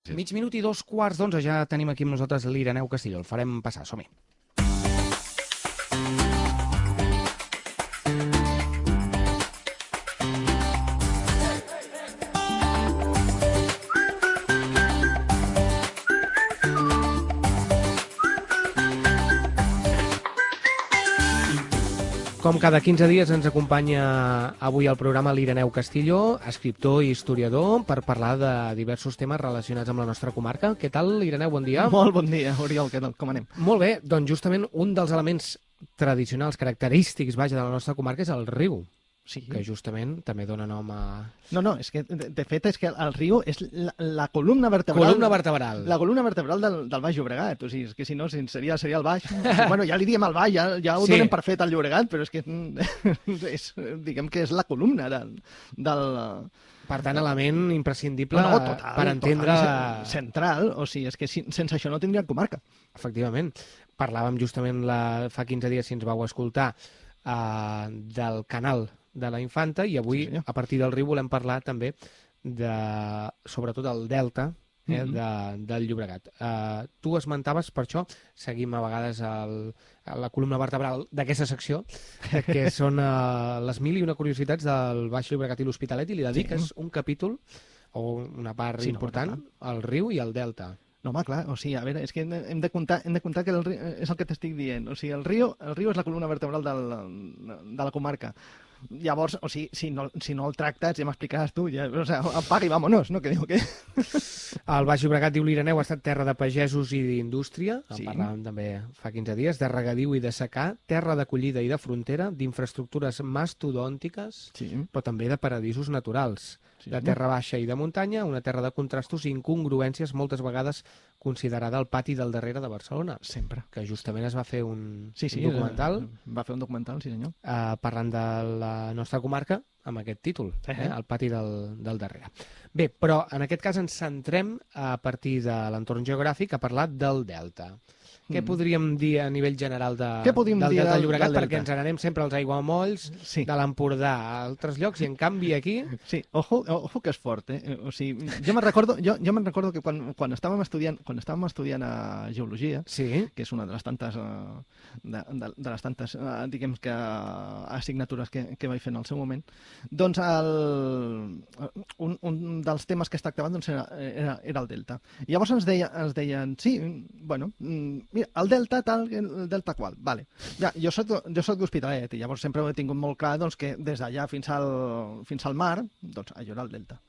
Mig minut i 2 quarts d'11, ja tenim aquí amb nosaltres l'Ireneu Castillo. El farem passar, som-hi. Com cada 15 dies ens acompanya avui al programa l'Ireneu Castillo, escriptor i historiador, per parlar de diversos temes relacionats amb la nostra comarca. Què tal, Ireneu? Bon dia. Molt bon dia, Oriol, què tal? Com anem? Molt bé, doncs justament un dels elements tradicionals, característics, vaja, de la nostra comarca és el riu, Sí. que justament també dona nom a... No, és que de fet és que el riu és la columna vertebral... Columna vertebral. La columna vertebral del Baix Llobregat, o sigui, és que si no seria el Baix. Bueno, ja li diem el Baix, ja ho Sí. donem per fet al Llobregat, però és que diguem que és la columna del Per tant, element imprescindible total, per entendre... total, central, o sigui, és que sense això no tindríem comarca. Efectivament. Parlàvem justament fa 15 dies, si ens vau escoltar, del canal de la Infanta, i avui, Sí, senyor. a partir del riu, volem parlar també sobretot del delta del Llobregat. Tu esmentaves, per això, seguim a vegades a la columna vertebral d'aquesta secció, que són les mil i una curiositats del Baix Llobregat i l'Hospitalet, i li dediques un capítol, o una part Sí, no, important, clar. al riu i al delta. No, home, clar, o sigui, a veure, és que hem de comptar que el riu, és el que t'estic dient, o sigui, el riu és la columna vertebral de la comarca. Llavors, o sigui, si no el tractes, ja m'explicaràs tu, ja, o sigui, apaga i vámonos, no? Que diu que... El Baix Llobregat, diu l'Ireneu, ha estat terra de pagesos i d'indústria, en Sí. parlàvem també fa 15 dies, de regadiu i de secà, terra d'acollida i de frontera, d'infraestructures mastodòntiques, Sí, però també de paradisos naturals, Sí, de senyor. terra baixa i de muntanya, una terra de contrastos i incongruències, moltes vegades considerada el pati del darrere de Barcelona, sempre. que justament es va fer un Sí, documental va fer un documental, sí senyor. parlant de la nostra comarca amb aquest títol, Eh. el pati del darrere. Bé, però en aquest cas ens centrem a partir de l'entorn geogràfic a parlar del delta. Què podríem dir a nivell general Què podríem del dir delta del del Llobregat? delta? Perquè ens n'anem sempre als aiguamolls Sí. de l'Empordà a altres llocs, i en canvi aquí... Sí, ojo que és fort, eh? O sigui, jo me'n recordo que quan estàvem estudiant a geologia, Sí, que és una de les tantes, de les tantes diguem que assignatures que vaig fer en el seu moment, doncs un dels temes que es tractaven doncs, era el delta. I llavors ens deien, sí, bueno, mira, el delta tal, el delta qual, vale. Ja, jo soc d'Hospitalet i llavors sempre ho he tingut molt clar doncs, que des d'allà fins al mar, doncs allò era el delta.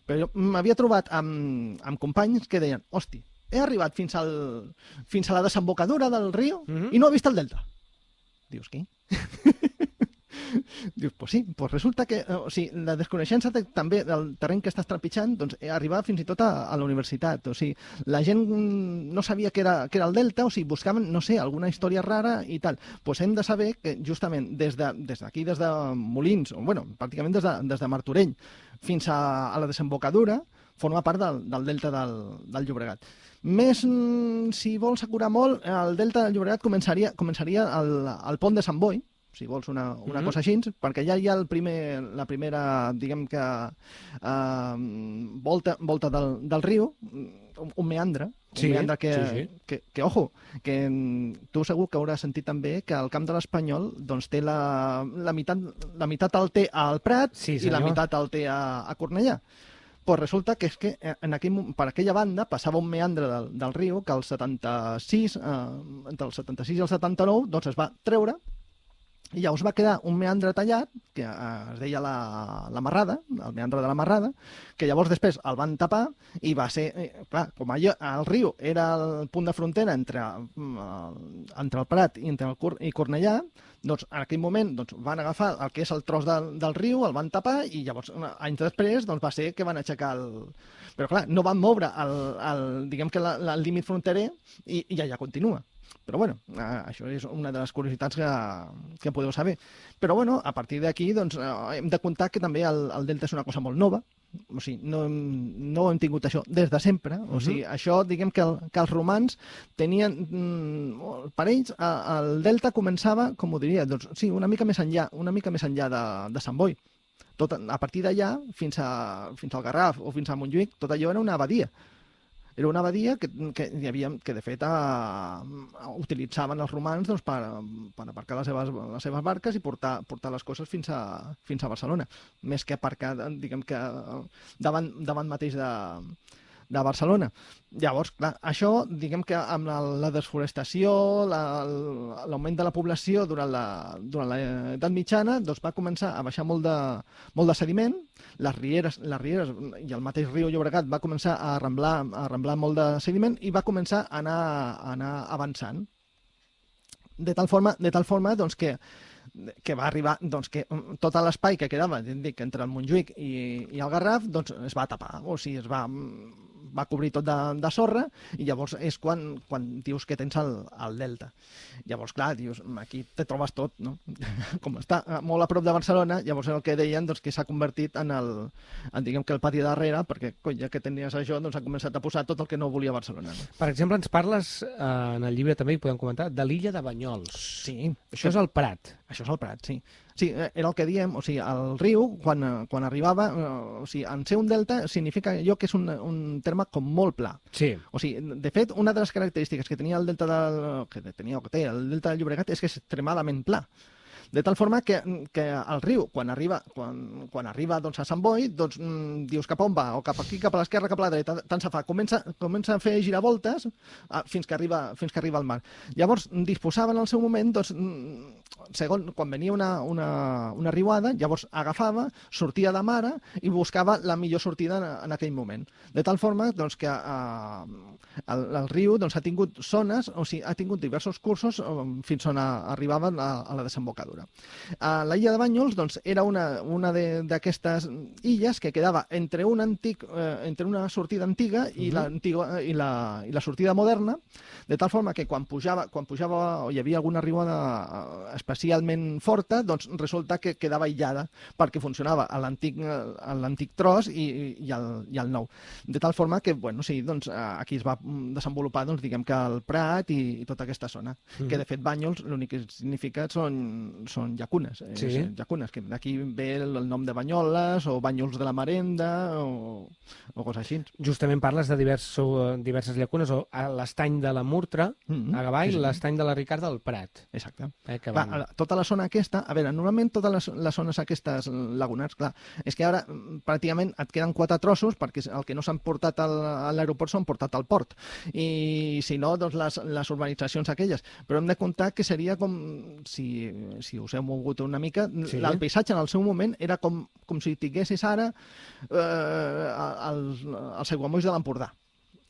Però jo m'havia trobat amb companys que deien, hosti, he arribat fins a la desembocadura del riu i no he vist el delta. Dius, què? Dius, pues sí, pues resulta que o sigui, la desconeixença també del terreny que estàs trepitjant doncs, arribava fins i tot a la universitat. O sigui, la gent no sabia què era el delta, o sigui, buscaven, no sé, alguna història rara i tal. Pues hem de saber que justament des d'aquí, des de Molins, o bueno, pràcticament des de Martorell fins a la desembocadura, forma part del delta del Llobregat. Més, si vols acurar molt, el delta del Llobregat començaria al pont de Sant Boi, si vols una cosa així, perquè ja hi ha la primera, diguem que, volta del riu, un meandre, Sí, meandre sí. que ojo, que tu segur que hauràs sentit també que el Camp de l'Espanyol doncs, té la meitat el té al Prat Sí, i la senyor. meitat el té a Cornellà. Pues resulta que és que per aquella banda passava un meandre del riu que entre el 76 i el 79 doncs es va treure i llavors va quedar un meandre tallat, que es deia la Marrada, el meandre de la Marrada, que llavors després el van tapar i va ser, clar, com allò, el riu era el punt de frontera entre el Prat i Cornellà, doncs en aquell moment doncs, van agafar el que és el tros del riu, el van tapar i llavors anys després doncs, va ser que van aixecar el... Però clar, no van moure diguem que el límit fronterer i allà continua. Però bueno, això és una de les curiositats que podeu saber. Però bueno, a partir d'aquí doncs, hem de comptar que també el delta és una cosa molt nova, o sigui, no hem tingut això des de sempre, o sigui, això diguem que els romans tenien, per ells el delta començava, com ho diria, doncs sí, una mica més enllà de Sant Boi. A partir d'allà, fins al Garraf o fins a Montjuïc, tot allò era una abadia. Era una abadia que hi havia, que de fet utilitzaven els romans doncs, per aparcar les seves barques i portar les coses fins a Barcelona, més que aparcar, diguem que davant mateix de Barcelona. Llavors, clar, això, diguem que amb la desforestació, l'augment de la població durant l'edat mitjana, doncs va començar a baixar molt de sediment, les rieres i el mateix riu Llobregat va començar a arramblar molt de sediment i va començar a anar avançant. De tal forma doncs, que va arribar, doncs, que tot l'espai que quedava, dic, entre el Montjuïc i el Garraf, doncs es va tapar, o sigui, es va cobrir tot de sorra, i llavors és quan dius que tens el delta. Llavors, clar, dius, aquí te trobes tot, no? Com està molt a prop de Barcelona, llavors el que deien doncs, que s'ha convertit en diguem que el pati darrere, perquè ja que tenies això, doncs ha començat a posar tot el que no volia Barcelona. No? Per exemple, ens parles, en el llibre també hi podem comentar, de l'illa de Banyols. Sí. Això és el Prat. Això és el Prat, sí. Sí, era el que diem, o sigui, el riu, quan arribava, o sigui, en ser un delta significa allò que és un terme com molt pla. Sí. O sigui, de fet, una de les característiques que tenia el delta que té el delta del Llobregat és que és extremadament pla. De tal forma que el riu, quan arriba doncs, a Sant Boi, doncs, dius cap on va, o cap aquí, cap a l'esquerra, cap a la dreta, tant se fa. Comença a fer giravoltes fins que arriba al mar. Llavors, disposaven al seu moment, doncs, segons quan venia una riuada, llavors agafava, sortia de mare i buscava la millor sortida en aquell moment. De tal forma doncs, que el riu doncs, ha tingut zones, o sigui, ha tingut diversos cursos fins on arribaven a la desembocadura. La illa de Banyols doncs, era una d'aquestes illes que quedava entre una sortida antiga i la sortida moderna, de tal forma que quan pujava o hi havia alguna riuada especialment forta, doncs resulta que quedava aïllada perquè funcionava a l'antic tros i al nou. De tal forma que bueno, sí, doncs, aquí es va desenvolupar doncs, diguem que el Prat i tota aquesta zona, que de fet Banyols l'únic que significa són llacunes, llacunes, que d'aquí ve el nom de Banyoles o Banyols de la Marenda o coses així. Justament parles de diverses llacunes, o l'estany de la Murtra, a Gavall, l'estany de la Ricarda al Prat. Exacte. Clar, tota la zona aquesta, a veure, normalment totes les zones aquestes lagunars, clar, és que ara pràcticament et queden 4 trossos perquè el que no s'han portat a l'aeroport s'han portat al port, i si no, doncs les urbanitzacions aquelles, però hem de comptar que seria com si us heu mogut una mica, el paisatge en el seu moment era com si tinguessis ara els aiguamolls de l'Empordà.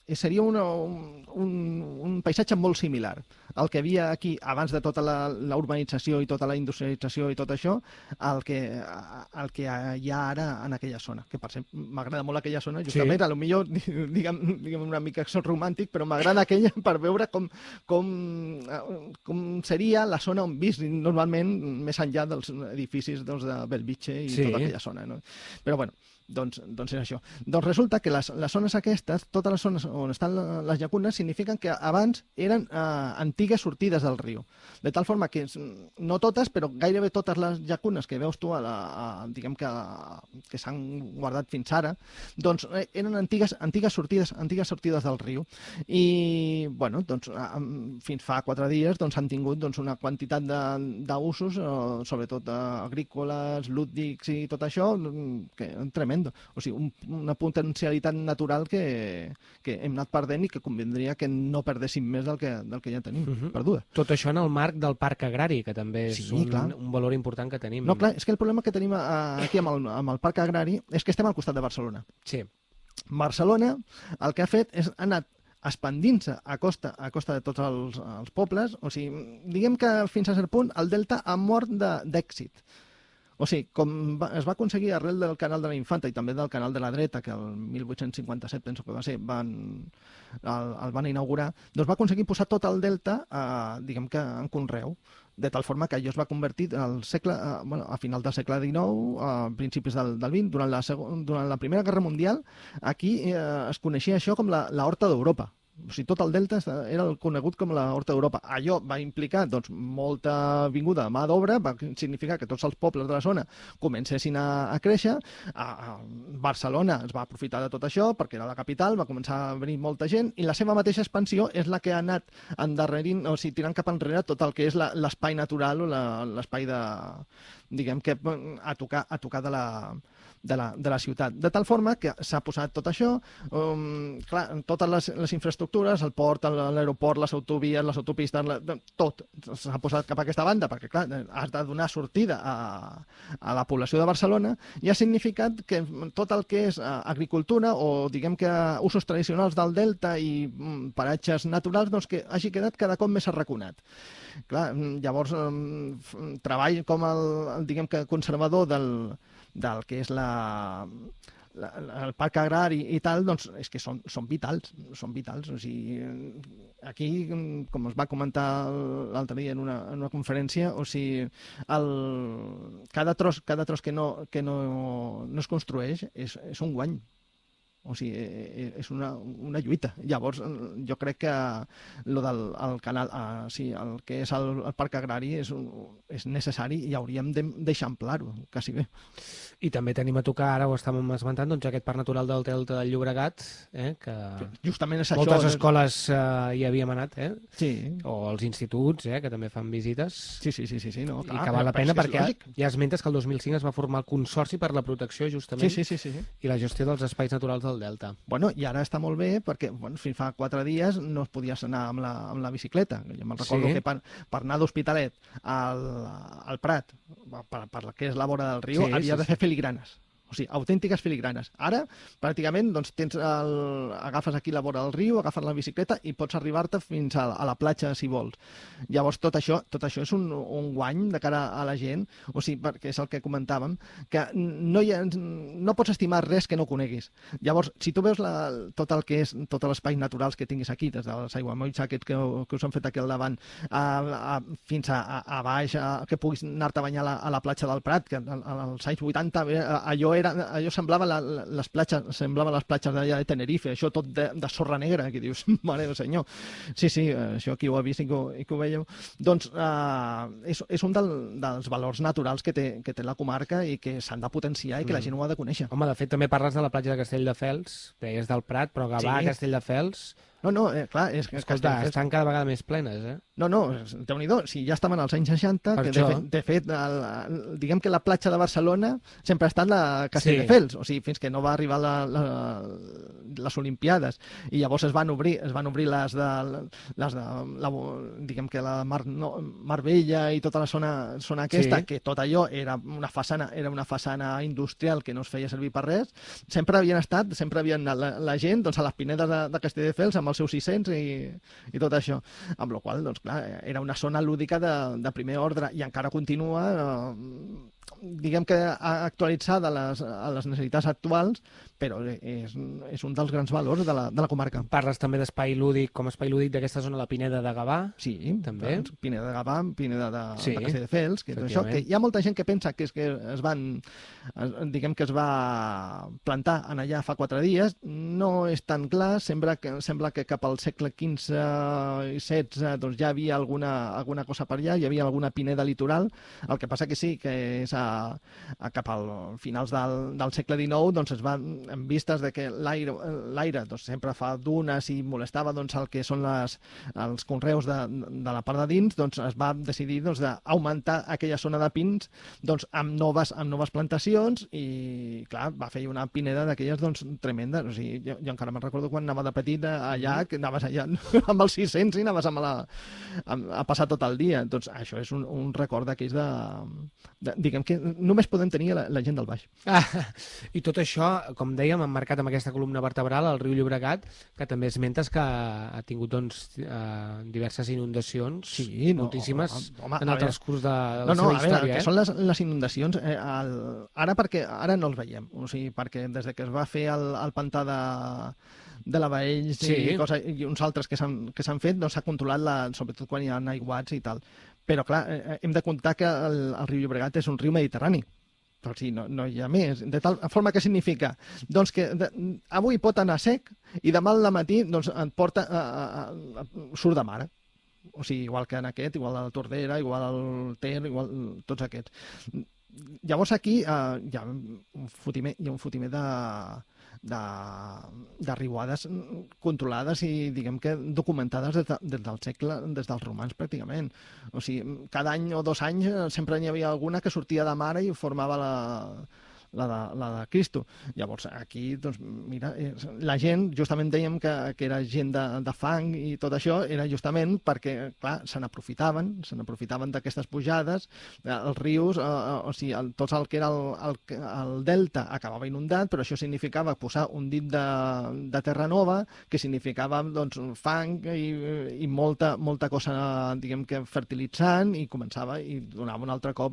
Seria un paisatge molt similar al que havia aquí abans de tota la urbanització i tota la industrialització i tot això, el que hi ha ara en aquella zona, que per cert m'agrada molt aquella zona, justament, a lo millor diguem una mica romàntic, però m'agrada aquella per veure com seria la zona on visc normalment més enllà dels edificis doncs, de Bellvitge i tota aquella zona, no? Però bueno, doncs és això. Doncs resulta que les zones aquestes, totes les zones on estan les llacunes, signifiquen que abans eren antigues sortides del riu. De tal forma que, no totes, però gairebé totes les llacunes que veus tu, diguem que s'han guardat fins ara, doncs eren antigues sortides del riu. I, bueno, doncs fins fa 4 dies doncs, han tingut doncs, una quantitat d'usos, sobretot agrícoles, lúdics i tot això, que tremendo. O sigui, una potencialitat natural que hem anat perdent i que convindria que no perdéssim més del que ja tenim perduda. Tot això en el marc del parc agrari, que també és un valor important que tenim. No, clar, és que el problema que tenim aquí amb el parc agrari és que estem al costat de Barcelona. Sí. Barcelona el que ha fet és anat expandint-se a costa de tots els pobles. O sigui, diguem que fins a cert punt el delta ha mort d'èxit. O sigui, com es va aconseguir arrel del Canal de la Infanta i també del Canal de la Dreta, que el 1857, penso que va ser, el van inaugurar, doncs va aconseguir posar tot el delta, diguem que en conreu, de tal forma que allò es va convertir a final del segle XIX, a principis del XX, durant la Primera Guerra Mundial, aquí es coneixia això com la Horta d'Europa. O sigui, tot el delta era el conegut com la Horta d'Europa. Allò va implicar doncs, molta vinguda de mà d'obra, va significar que tots els pobles de la zona comencessin a créixer. A Barcelona es va aprofitar de tot això perquè era la capital, va començar a venir molta gent i la seva mateixa expansió és la que ha anat endarrerint, o sigui, tirant cap enrere tot el que és l'espai natural o l'espai de, diguem que a tocar de la ciutat. De tal forma que s'ha posat tot això, clar, totes les infraestructures, el port, l'aeroport, les autovies, les autopistes, tot s'ha posat cap a aquesta banda, perquè clar, has de donar sortida a la població de Barcelona i ha significat que tot el que és agricultura o diguem que usos tradicionals del delta i paratges naturals, doncs que hagi quedat cada cop més arraconat. Clar, llavors, treball com diguem que conservador del que és el parc agrari i tal, doncs és que són vitals. O sigui, aquí, com es va comentar l'altre dia en una conferència, o sigui, cada tros que no es construeix és un guany. O sigui, és una lluita. Llavors, jo crec que lo del canal, el que és el parc agrari és necessari i hauríem d'eixamplar-ho, quasi bé. I també tenim a tocar, ara ho estàvem esmentant, doncs aquest parc natural del Delta del Llobregat, que justament és això. Moltes escoles hi havíem anat, sí. O els instituts, que també fan visites. Sí, no, clar, i que val la pena perquè ja esmentes que el 2005 es va formar el Consorci per la Protecció, justament, sí. I la gestió dels espais naturals del Delta. Bueno, i ara està molt bé perquè fins fa 4 dies no es podies anar amb la bicicleta. Jo me'n recordo que per anar d'Hospitalet al Prat, per la que és la vora del riu, havia de fer filigranes. O sigui, autèntiques filigranes. Ara, pràcticament, doncs, agafes aquí la vora del riu, agafes la bicicleta i pots arribar-te fins a la platja, si vols. Llavors, tot això és un guany de cara a la gent, o sigui, perquè és el que comentàvem, que no pots estimar res que no coneguis. Llavors, si tu veus tot el que és, tots els espais naturals que tinguis aquí, des dels aiguamolls aquests que us han fet aquí al davant, fins a baix, que puguis anar-te a banyar a la platja del Prat, que als anys 80 allò semblava les platges d'allà de Tenerife, això tot de sorra negra, que dius, mare del senyor. Sí, això aquí ho he vist i que ho veieu. Doncs és un dels valors naturals que té la comarca i que s'han de potenciar i que la gent ho ha de conèixer. Home, de fet, també parles de la platja de Castelldefels, deies del Prat, però Gavà, sí. Castelldefels... No, clar, és que... Escolta, estan cada vegada més plenes, No, Déu-n'hi-do, si ja estaven als anys 60, que de fet, diguem que la platja de Barcelona sempre ha estat la Castelldefels, o sigui, fins que no va arribar les Olimpiades, i llavors es van obrir les de diguem que la Mar Vella i tota la zona aquesta, que tot allò era una façana industrial que no es feia servir per res, sempre havien anat la gent doncs, a les pinedes de Castelldefels amb els seus 600 i tot això. Amb la qual cosa, doncs, clar, era una zona lúdica de primer ordre i encara continua, diguem que actualitzada a les necessitats actuals, però és un dels grans valors de la comarca. Parles també d'espai lúdic, com a espai lúdic d'aquesta zona, la Pineda de Gavà? Sí, també. Doncs, Pineda de Gavà, Pineda de Castelldefels, que és això, que hi ha molta gent que pensa que es va plantar en allà fa 4 dies, no és tan clar, sembla que cap al segle XV i XVI doncs ja hi havia alguna cosa per allà, hi havia alguna pineda litoral, el que passa que sí, que és cap al finals del segle XIX, doncs es va en vistes de que l'aire doncs, sempre fa dunes i molestava doncs, el que són els conreus de la part de dins, doncs es va decidir doncs, d'augmentar aquella zona de pins doncs, amb noves plantacions i, clar, va fer una pineda d'aquelles doncs, tremendes. O sigui, jo encara me'n recordo quan anava de petit allà, que anaves allà amb els 600 i anaves a passar tot el dia. Doncs això és un record d'aquells diguem que només podem tenir la gent del baix. I tot això, com dèiem, emmarcat amb aquesta columna vertebral, el riu Llobregat, que també esmentes que ha tingut doncs, diverses inundacions, moltíssimes, en el transcurs de la seva història. Que són les inundacions, ara no els veiem, o sigui, perquè des que es va fer el pantà de la Baells i uns altres que s'han fet, doncs s'ha controlat, sobretot quan hi ha aiguats i tal. Però, clar, hem de comptar que el riu Llobregat és un riu mediterrani. Però sí, no hi ha més. De tal forma que significa doncs que avui pot anar sec i demà al matí doncs, et porta, surt de mare. O sigui, igual que en aquest, igual a la Tordera, igual al Ter, igual tots aquests. Llavors aquí hi ha un fotimer de riuades controlades i, diguem que, documentades des del segle, des dels romans, pràcticament. O sigui, cada any o 2 anys sempre n'hi havia alguna que sortia de mare i formava la de Cristo. Llavors, aquí, doncs, mira, la gent, justament dèiem que era gent de fang i tot això, era justament perquè, clar, se n'aprofitaven d'aquestes pujades, els rius, o sigui, tot el que era el delta acabava inundat, però això significava posar un dit de terra nova, que significava, doncs, fang i molta cosa, diguem que fertilitzant, i començava i donava un altre cop,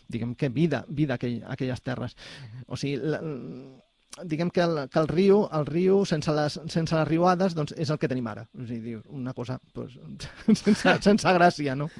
diguem que vida a aquelles terres. O sigui, diguem que el riu sense les riuades, doncs, és el que tenim ara. O sigui, una cosa doncs, sense gràcia, no?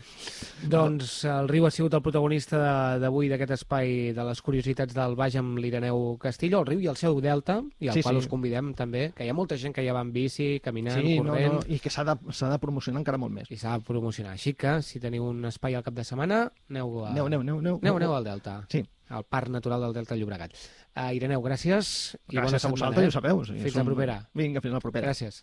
Doncs el riu ha sigut el protagonista d'avui d'aquest espai de les curiositats del Baix amb l'Ireneu Castillo, el riu i el seu delta, i al qual us convidem també, que hi ha molta gent que ja va en bici, caminant, corrent... I que s'ha de promocionar encara molt més. I s'ha de promocionar. Així que, si teniu un espai al cap de setmana, aneu al delta. Sí. Al Parc Natural del Delta Llobregat. Ireneu, gràcies. Gràcies a vosaltres, ja ho sabeu. Fins la propera. Vinga, fins la propera. Gràcies.